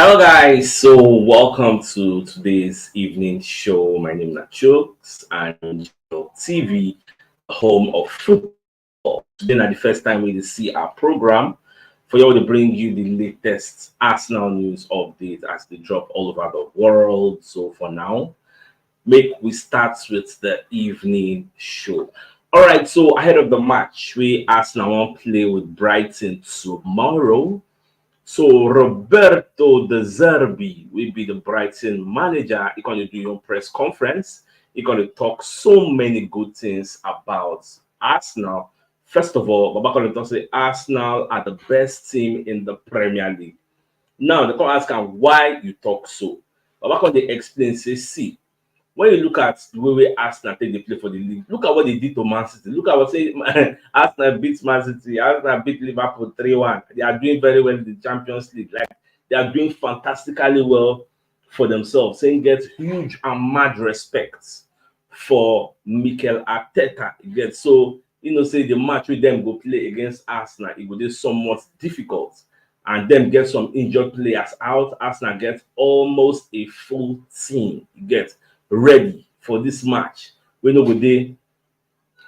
Hello guys, so welcome to today's evening show. My name is CHUKS and TV, the home of football. Today is the first time we see our program for you to bring you the latest Arsenal news updates as they drop all over the world. So for now, make we start with the evening show. All right, so ahead of the match, we Arsenal won't play with Brighton tomorrow. So Roberto De Zerbi will be the Brighton manager. He's going to do your press conference. He's going to talk so many good things about Arsenal. First of all, Baba going to talk say Arsenal are the best team in the Premier League. Now they can ask him why you talk so. Baba going to explain say see. When you look at the way Arsenal take they play for the league, look at what they did to Man City. Look at what say Arsenal beat Man City. Arsenal beat Liverpool 3-1. They are doing very well in the Champions League. Like they are doing fantastically well for themselves. Saying get huge and mad respect for Mikel Arteta. Again, so say the match with them go play against Arsenal, it will be somewhat difficult. And then get some injured players out. Arsenal get almost a full team. You get ready for this match. We know they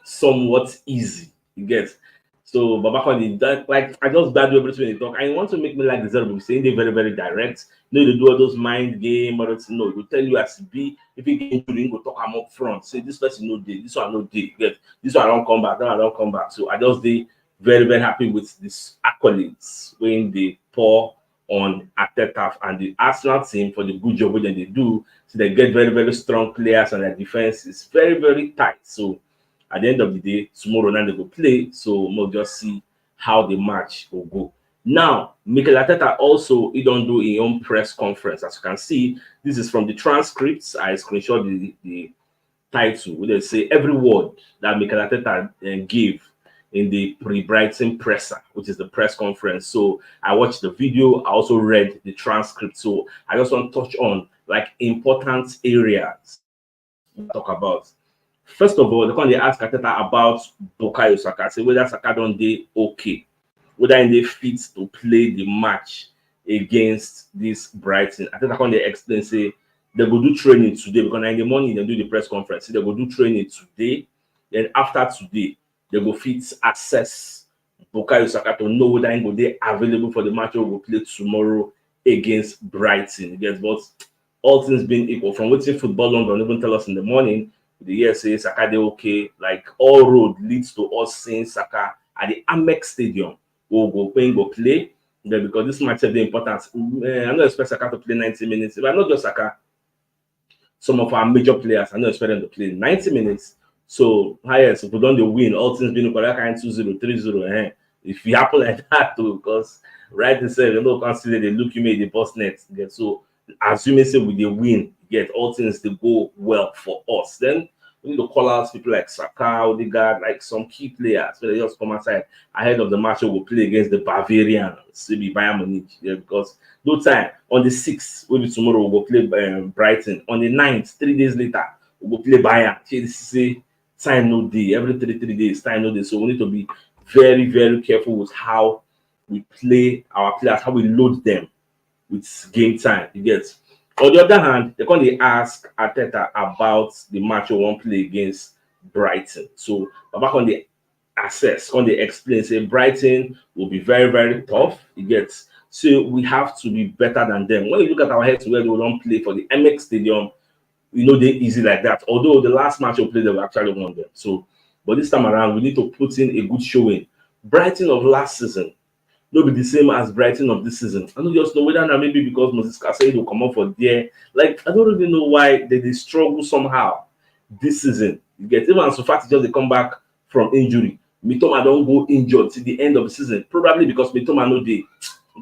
somewhat easy. You get so Babakon like I just bad everything when they talk. I want to make me like the Zerbo saying they're very, very direct. No, they do all those mind game or no, it will tell you as be if you get into go talk I'm up front. Say this person no day, this one no day. Get this one I don't come back, that one I don't come back. So I just be very, very happy with these accolades when they pour on Arteta and the Arsenal team for the good job that they do. So they get very, very strong players and their defense is very, very tight. So at the end of the day, tomorrow night they will play. So we'll just see how the match will go. Now, Mikel Arteta also he don't do his own press conference. As you can see, this is from the transcripts. I screenshot the title where they say every word that Mikel Arteta gave in the pre-Brighton presser, which is the press conference. So I watched the video. I also read the transcript. So I just want to touch on like important areas to talk about. First of all, they ask Arteta about Bukayo Saka. Say whether Saka don't dey okay, whether they fit to play the match against this Brighton. Arteta they explain say they go do training today because in the morning they do the press conference. So they go do training today. Then after today, they go fit assess Bukayo Saka to know whether he will be available for the match or will play tomorrow against Brighton. Yes, but all things being equal, from waiting football London even tell us in the morning, the year say Saka they okay. Like all road leads to us seeing Saka at the Amex Stadium. We'll go play. Then because this match is the importance. I'm not expect Saka to play 90 minutes. But not just Saka, some of our major players, I don't expect them to play 90 minutes. So highest if we don't win, all things being equal, kind 2-0, 3-0. If it happen like that too, because right itself, consider they look you made the boss net. So assuming say with the win, get all things to go well for us. Then we need to call out people like Saka, Odegaard, like some key players. So they just come outside ahead of the match we will play against the Bavarians, maybe Bayern Munich. Yeah, because no time on the 6th, maybe tomorrow we'll play Brighton. On the 9th, 3 days later, we'll play Bayern. Say time no day, every 3 days, time no day. So we need to be very, very careful with how we play our players, how we load them with game time. You get. On the other hand, they're going to ask Arteta about the match we won't play against Brighton. So back on the assess, on the explain, say Brighton will be very, very tough. You get. So we have to be better than them. When you look at our heads where they don't play for the MX Stadium, they're easy like that. Although the last match we played, they were actually won them. So, but this time around, we need to put in a good showing. Brighton of last season, not be the same as Brighton of this season. I don't just know whether now maybe because Moses Casey will come up for there. Like I don't really know why they struggle somehow this season. You get even so far just they come back from injury. Mitoma don't go injured till the end of the season. Probably because Mitoma no they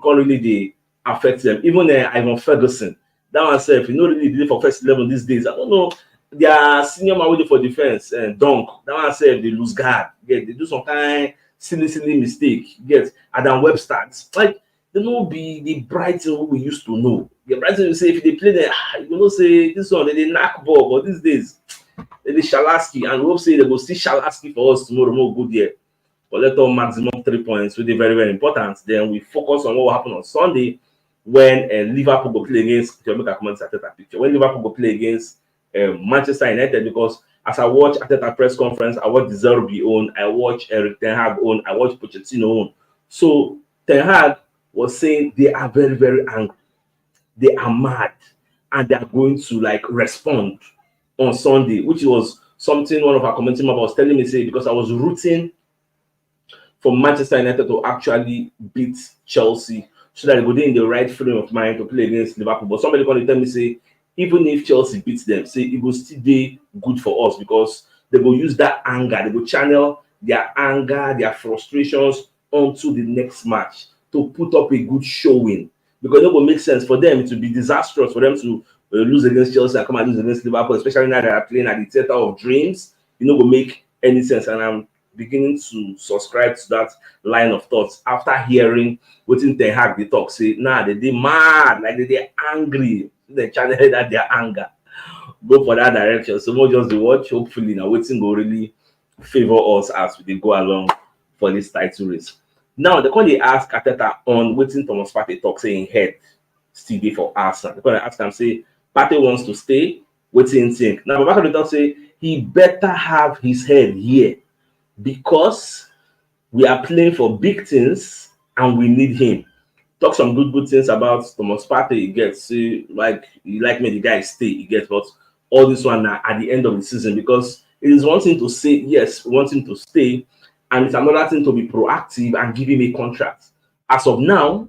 can't really they affect them. Even Ivan Ferguson. That one self, really did for first 11 these days. I don't know. Their senior man waiting for defense and Dunk. That one self, they lose guard. Yeah, they do some kind silly mistake. Get Adam Webster. Like they don't be the Brighton who we used to know. The Brighton you say if they play there, say this one they knock ball, but these days they Shalaski and we hope say they go see Shalaski for us tomorrow. More good here. But let us maximum 3 points, which is very, very important. Then we focus on what will happen on Sunday. when Liverpool go play against, make a comment Ateta picture, when Liverpool go play against Manchester United, because as I watch Ateta press conference, I watch the Zerbi own, I watch Eric Ten Hag own, I watch Pochettino own. So Ten Hag was saying they are very, very angry. They are mad, and they are going to like respond on Sunday, which was something one of our commenting members was telling me, say, because I was rooting for Manchester United to actually beat Chelsea so that they would be in the right frame of mind to play against Liverpool. But somebody going to tell me, say, even if Chelsea beats them, say it will still be good for us because they will use that anger, they will channel their anger, their frustrations onto the next match to put up a good showing. Because it will make sense for them to be disastrous, for them to lose against Chelsea and come and lose against Liverpool, especially now they are playing at the theater of dreams. It will make any sense. And I'm beginning to subscribe to that line of thoughts after hearing what Ten Hag they talk. Say, nah, they mad, like they angry. They channel that their anger go for that direction. So we'll just watch. Hopefully, now waiting will really favor us as we go along for this title race. Now, the call they ask Ateta on waiting Thomas Partey talk saying head still there for Arsenal. The call they ask him say Partey wants to stay. Waiting think. Now, Babaka they talk say he better have his head here because we are playing for big things and we need him. Talk some good things about Thomas Partey. He gets like you like me, the guy stay. He gets, but all this one at the end of the season because it is one thing to say yes, we want him to stay, and it's another thing to be proactive and give him a contract. As of now,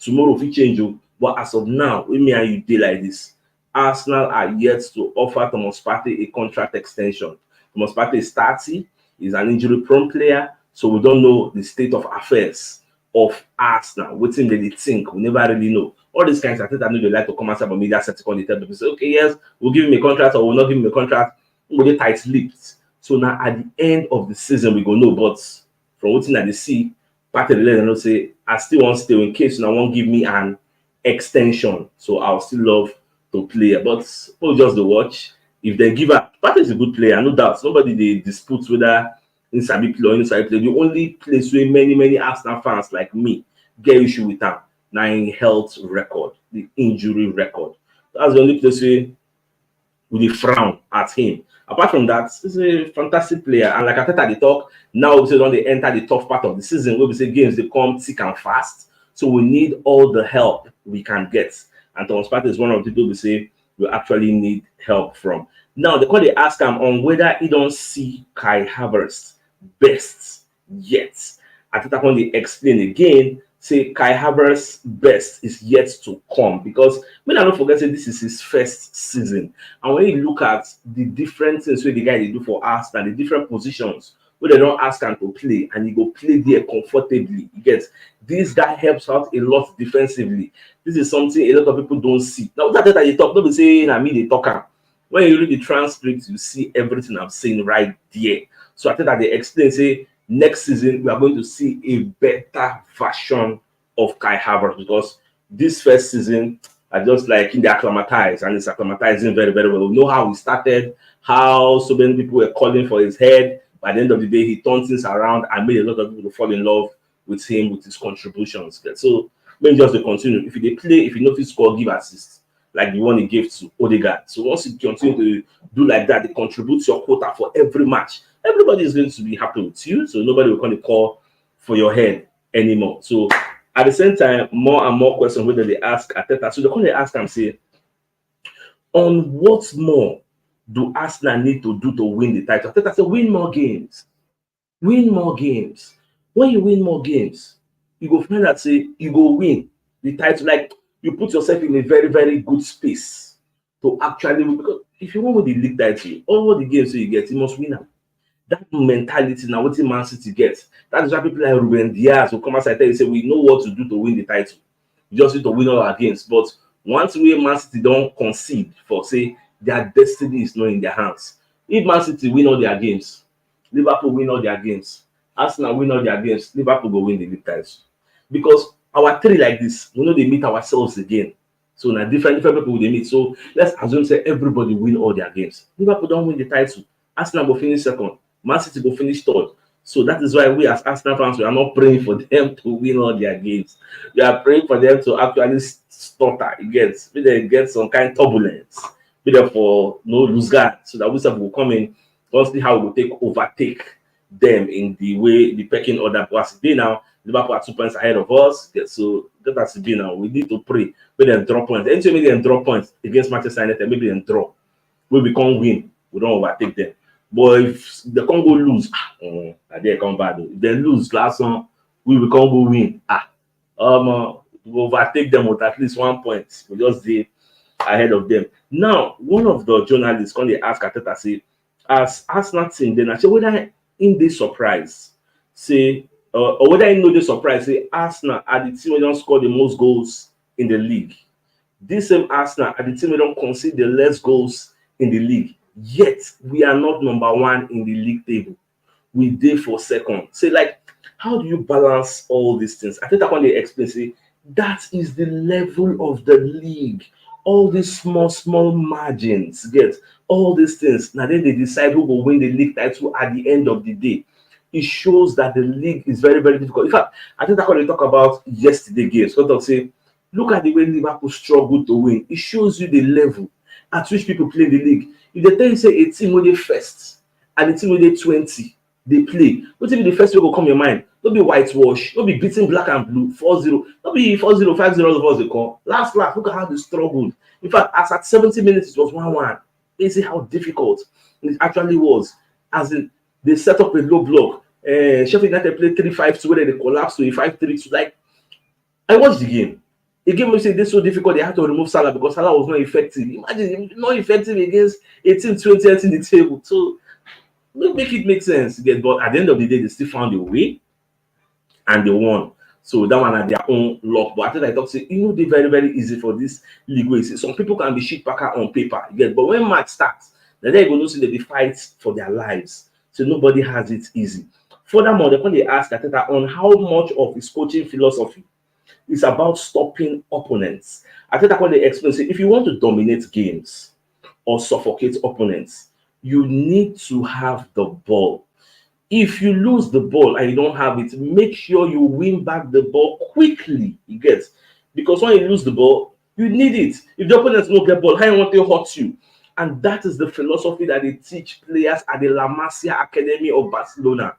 tomorrow if we change you, but as of now, with me and you day like this, Arsenal are yet to offer Thomas Partey a contract extension. Thomas Partey is 30, he's an injury-prone player, so we don't know the state of affairs of Arsenal. What thing they think, we never really know. All these kinds of things I know they like to come outside, but media set on the table. Say, okay, yes, we'll give him a contract or we'll not give him a contract. We'll be tight-lipped. So now at the end of the season, we go know. But from what thing I see, Partey the let them say, I still want to stay in case I won't give me an extension. So I'll still love to play. But we'll just the watch. If they give up, Partey is a good player, no doubt. Nobody they dispute whether inside play or inside play. The only place where many Arsenal fans like me get issue with him now in health record, the injury record. That's the only place where we frown at him. Apart from that, he's a fantastic player. And like I said at the talk, now we say when they enter the tough part of the season, where we say games they come thick and fast. So we need all the help we can get. And Thomas Partey is one of the people we say we actually need help from. Now, the call they ask him on whether he don't see Kai Havertz best yet. I think when they explain again, say Kai Havertz best is yet to come because when I don't forget that this is his first season. And when you look at the different things where the guy they do for Arsenal, the different positions where they don't ask him to play and he go play there comfortably. You get this guy helps out a lot defensively. This is something a lot of people don't see. Now that they talk, don't be saying I mean they talk. When you read the transcript, you see everything I'm saying right there. So I think that they explain, say, next season, we are going to see a better version of Kai Havertz because this first season, I just like in the acclimatized and it's acclimatizing very, very well. We know how he started, how so many people were calling for his head. By the end of the day, he turned things around and made a lot of people fall in love with him, with his contributions. So, maybe just to continue. If they play, if you notice, score, give assists. Like the one he gave to Odegaard. So once you continue to do like that, they contribute to your quota for every match. Everybody is going to be happy with you. So nobody will come to call for your head anymore. So at the same time, more and more questions whether they ask Ateta. So the question they ask and say, on what more do Arsenal need to do to win the title? Ateta said, win more games. Win more games. When you win more games, you go find that say you go win the title. Like you put yourself in a very, very good space to actually win. Because if you want to win the league title, all the games you get, you must win them. That mentality now, what Man City gets. That is why people like Ruben Diaz will come outside and tell you, say, we know what to do to win the title. We just need to win all our games. But once we Man City don't concede for, say, their destiny is not in their hands. If Man City win all their games, Liverpool win all their games, Arsenal win all their games, Liverpool will win the league title. Because our three like this, we know they meet ourselves again. So now different people they meet. So let's assume say everybody win all their games. Liverpool don't win the title. Arsenal will finish second. Man City will finish third. So that is why we as Arsenal fans, we are not praying for them to win all their games. We are praying for them to actually stutter. They get some kind of turbulence. Therefore, no lose guard, so that we will come in, don't see how we will overtake them in the way the pecking order. Because today now, Liverpool are 2 points ahead of us. So that has to be now. We need to pray. Maybe them draw points. Anytime maybe them draw points against Manchester United, maybe them draw. We can't win. We don't overtake them. But if the Congo lose, they come bad. If they lose last one, we will Congo win. We overtake them with at least 1 point. We just did ahead of them. Now, one of the journalists when they ask Ateta, say, as Arsenal team, then I say whether in this surprise, say, or whether in the surprise, say Arsenal are the team who don't score the most goals in the league. This same Arsenal are the team who don't concede the less goals in the league. Yet we are not number one in the league table. We did for second. Say, like, how do you balance all these things? I think that when they explain, say, that is the level of the league. All these small margins, get all these things. Now then they decide who will win the league title at the end of the day. It shows that the league is very, very difficult. In fact, I think that's what they talk about yesterday games. So they'll say, look at the way Liverpool struggled to win. It shows you the level at which people play the league. If they tell you say a team with the first and a team with the 20, they play. What if the first will come your mind? Don't be whitewash, don't be beating black and blue 4-0, don't be 4-0, 5-0 of us they call. Last, look at how they struggled. In fact, as at 70 minutes it was 1-1. They see how difficult it actually was. As in, they set up a low block. Sheffield United played 3-5-2 where they collapsed to a 5-3-2. Like, I watched the game. The game was this so difficult, they had to remove Salah because Salah was not effective. Imagine him not effective against a team 20 in the table. So make it make sense. But at the end of the day, they still found a way and they won. So that one had their own luck. But I think I talk say, they're very, very easy for this league. Some people can be shit packer on paper. But when match starts, then they're going to see that they fight for their lives. So nobody has it easy. Furthermore, when they ask Ateta on how much of his coaching philosophy is about stopping opponents. I think that when they explain, say, if you want to dominate games or suffocate opponents, you need to have the ball. If you lose the ball and you don't have it, make sure you win back the ball quickly. You get, because when you lose the ball, you need it. If the opponents don't get ball, how you want to hurt you? And that is the philosophy that they teach players at the La Masia Academy of Barcelona.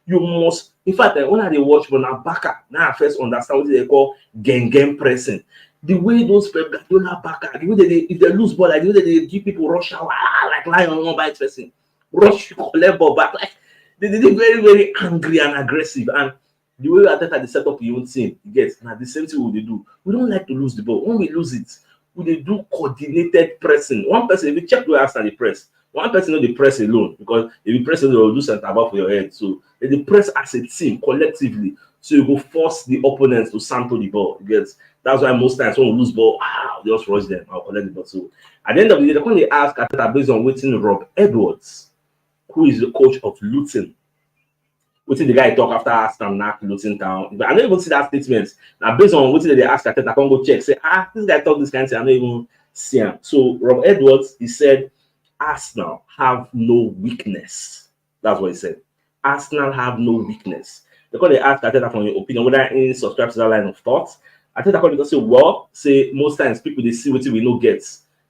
You must, in fact, when they watch Bonabaka, now I first understand what they call gang pressing. The way those Pep Guardiola Baka, the way if they lose ball, like the way they give people rush out, like lion on by person, rush collect ball back, like they're very, very angry and aggressive. And the way Ateta they set up your own team, you get now the same thing what they do. We don't like to lose the ball. When we lose it, we do coordinated pressing. One person, if you check the ask and the press. One person not the press alone, because if you press alone, you'll do center back for your head. So they press as a team collectively. So you go force the opponents to sample the ball. That's why most times when we lose ball, they just rush them. I'll collect the ball. So at the end of the day, when they ask Ateta based on waiting Rob Edwards, who is the coach of Luton, waiting the guy talk after Arsenal knock Luton down. But I don't even see that statement. Now based on waiting they ask Ateta, I can go check. Say, this guy talk this kind of thing. I don't even see him. So Rob Edwards, he said, Arsenal have no weakness. That's what he said. Arsenal have no weakness. Because they asked Ateta from your opinion, whether any subscribe to that line of thought. Ateta called it say, well, say most times people they see what we no get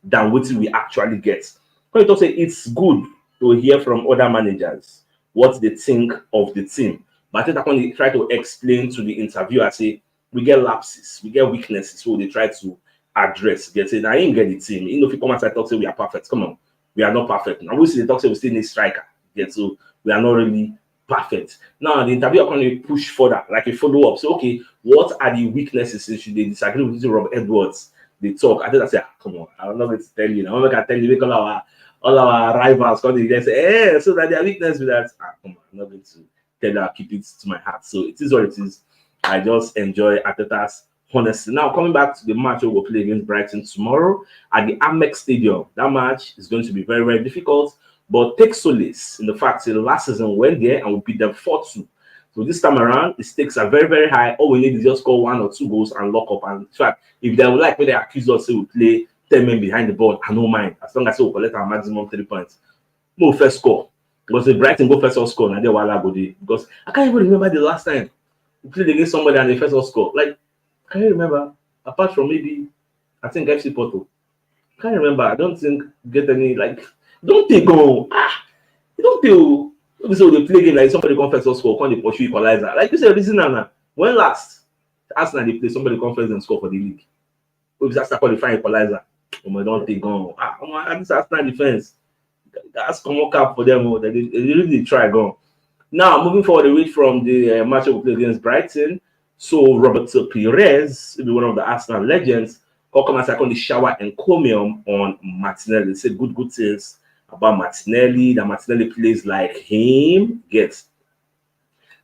than what we actually get. Because it say it's good to hear from other managers what they think of the team. But Ateta when they try to explain to the interviewer, say we get lapses, we get weaknesses, so they try to address. They say, I ain't get the team. If you come outside talk say we are perfect, come on. We are not perfect. Now we see the talk say we still need striker. So we are not really perfect. Now the interviewer can push further, like a follow-up. So okay, what are the weaknesses? Should they disagree with Rob Edwards? They talk. I think I say, come on, I'm not going to tell you. I'm not going to tell you because all our rivals come they say, so that their weakness with that. Come on, I'm not going to tell you. Keep it to my heart. So it is what it is. I just enjoy Ateta's honesty. Now, coming back to the match we will play against Brighton tomorrow at the Amex Stadium. That match is going to be very, very difficult, but take solace in the fact that last season we went there and we beat them 4-2. So this time around, the stakes are very, very high. All we need is just score 1 or 2 goals and lock up. And in fact, if they would like when they accuse us, say we play 10 men behind the ball, I don't mind. As long as we collect our maximum 3 points. No first score. Because the Brighton go first or score, and then while I go there. Because I can't even remember the last time we played against somebody and they first or score. Like, can you remember? Apart from maybe, I think FC Porto. Can't remember. I don't think get any like. Don't think you don't think so they play game like somebody confess or score, come they pursue equalizer. Like you said, reason now. When last Arsenal they play somebody confess and score for the league. If that's qualifying equalizer, don't think on. This Arsenal defense. That's common cap for them. They really try gone. Now moving forward, away from the match we played against Brighton. So Roberto Perez, one of the Arsenal legends, come and second the shower encomium on Martinelli. They said good things about Martinelli. That Martinelli plays like him. Gets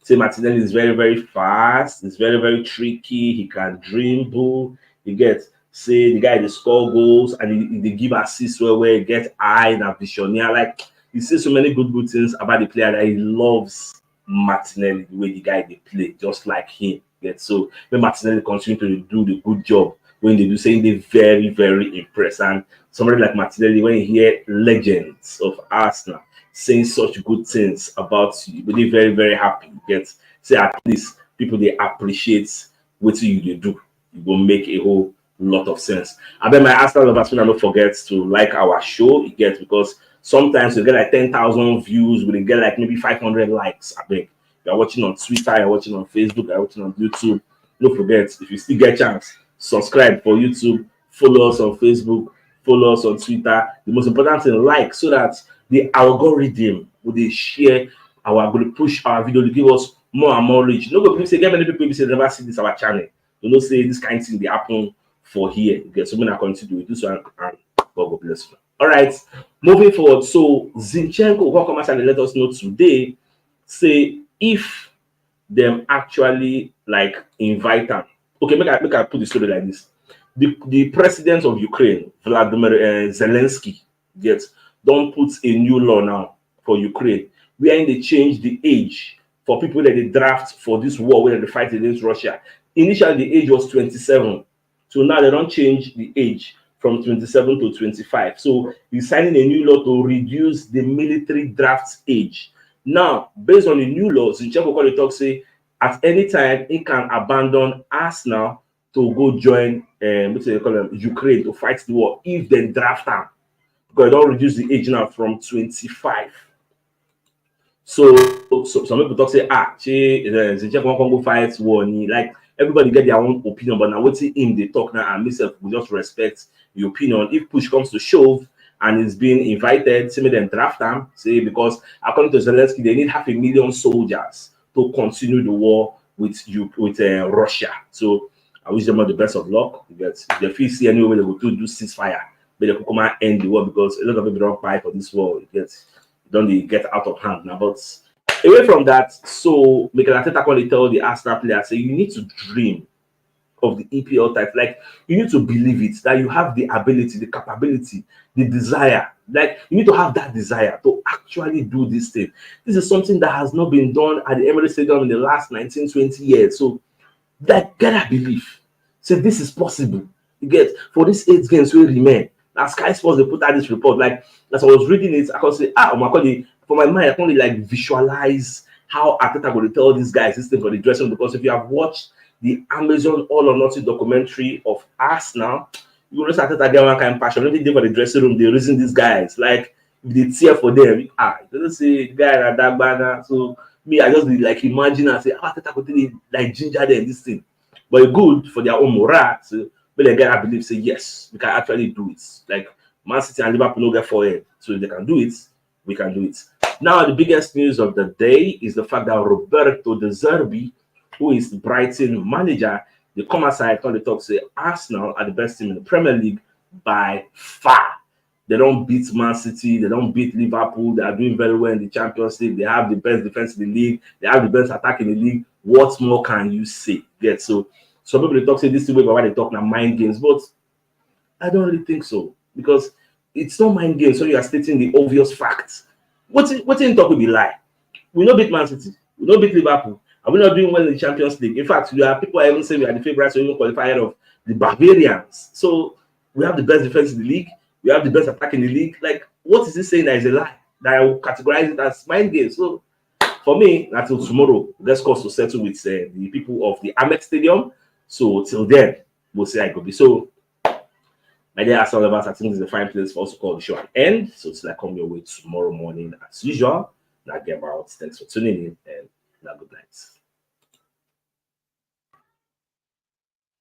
say Martinelli is very fast. He's very tricky. He can dribble. He gets say the guy they score goals and they give assists where he get eye and visionaire. Like he says so many good things about the player that he loves Martinelli, the way the guy they play, just like him. Get so when Martinelli continue to do the good job when they do, saying they very impressed. And somebody like Martinelli, when you hear legends of Arsenal saying such good things about you, but they're very happy. Get say at least people they appreciate what you do. You will make a whole lot of sense. And then my Arsenal lovers, don't forget to like our show. It gets because sometimes you get like 10,000 views, we get like maybe 500 likes. I think you're watching on Twitter, you're watching on Facebook, you're watching on YouTube. Don't forget, if you still get a chance, subscribe for YouTube, follow us on Facebook, follow us on Twitter. The most important thing, like, so that the algorithm will they share our, going to push our video to give us more and more reach. No go say get many people say never see this our channel. You know say this kind of thing they happen for here. You get so many continue to do so and God bless you. All right, moving forward. So Zinchenko will come and let us know today. Say if them actually like invite them. Okay, make I put the story like this. The president of Ukraine, Vladimir Zelensky, don't put a new law now for Ukraine, wherein they change the age for people that they draft for this war where they fight against Russia. Initially, the age was 27. So now they don't change the age from 27 to 25. So he's signing a new law to reduce the military draft age. Now, based on the new law, Zinchenko talk say at any time he can abandon Arsenal to go join Ukraine to fight the war if they draft him. Because they don't reduce the age now from 25. So some people talk say, Zinchenko can go fight war. Like everybody get their own opinion, but now what's him they talk now, and myself we just respect the opinion. If push comes to shove and is being invited, say them draft them, say because according to Zelensky, they need 500,000 soldiers to continue the war with Russia. So I wish them all the best of luck. If they feel see anyway they go to do ceasefire, but they could come and end the war because a lot of people don't fight for this war. Don't get out of hand now. But away from that, so Mikel Arteta can tell the Arsenal players, say you need to dream of the EPL type. Like you need to believe it that you have the ability, the capability, the desire. Like you need to have that desire to actually do this thing. This is something that has not been done at the Emirates Stadium in the last 19-20 years. So like get that belief. Say this is possible. You get for these 8 games will remain. Now Sky Sports they put out this report. Like as I was reading it, I could say, for my mind, I can only like visualize how Arteta going to tell these guys this thing for the dressing room. Because if you have watched the Amazon All or Nothing documentary of Arsenal, you will start to get one kind of passion. When they did for the dressing room, they reason these guys. Like if they tear for them, you don't say guy that banner. So me, I just like imagine and say, Arteta could like ginger them this thing. But it's good for their own morale. So but they get I believe say yes, we can actually do it. Like Man City and Liverpool no get forward. So if they can do it, we can do it. Now the biggest news of the day is the fact that Roberto De Zerbi, who is the Brighton manager, they come aside and they talk say Arsenal are the best team in the Premier League by far. They don't beat Man City, they don't beat Liverpool, they are doing very well in the Champions League, they have the best defense in the league, they have the best attack in the league. What more can you say? Get so some people they talk say this is the way why they talk now mind games, but I don't really think so because it's not mind games. So you are stating the obvious facts. What's in talk will be lie. We not beat Man City, we not beat Liverpool. Are we not doing well in the Champions League? In fact, you are people are even saying we are the favorites to even qualify ahead of the Barbarians. So we have the best defense in the league, we have the best attack in the league. Like, what is this saying that is a lie? that I will categorize it as mind games. So for me, until tomorrow, let's cause to settle with the people of the Amex Stadium. So till then, we'll say I could be. So my dear Arsenal lovers, I think this is a fine place for us to call the show an end. So till I come your way tomorrow morning as usual. Now get out. Thanks for tuning in and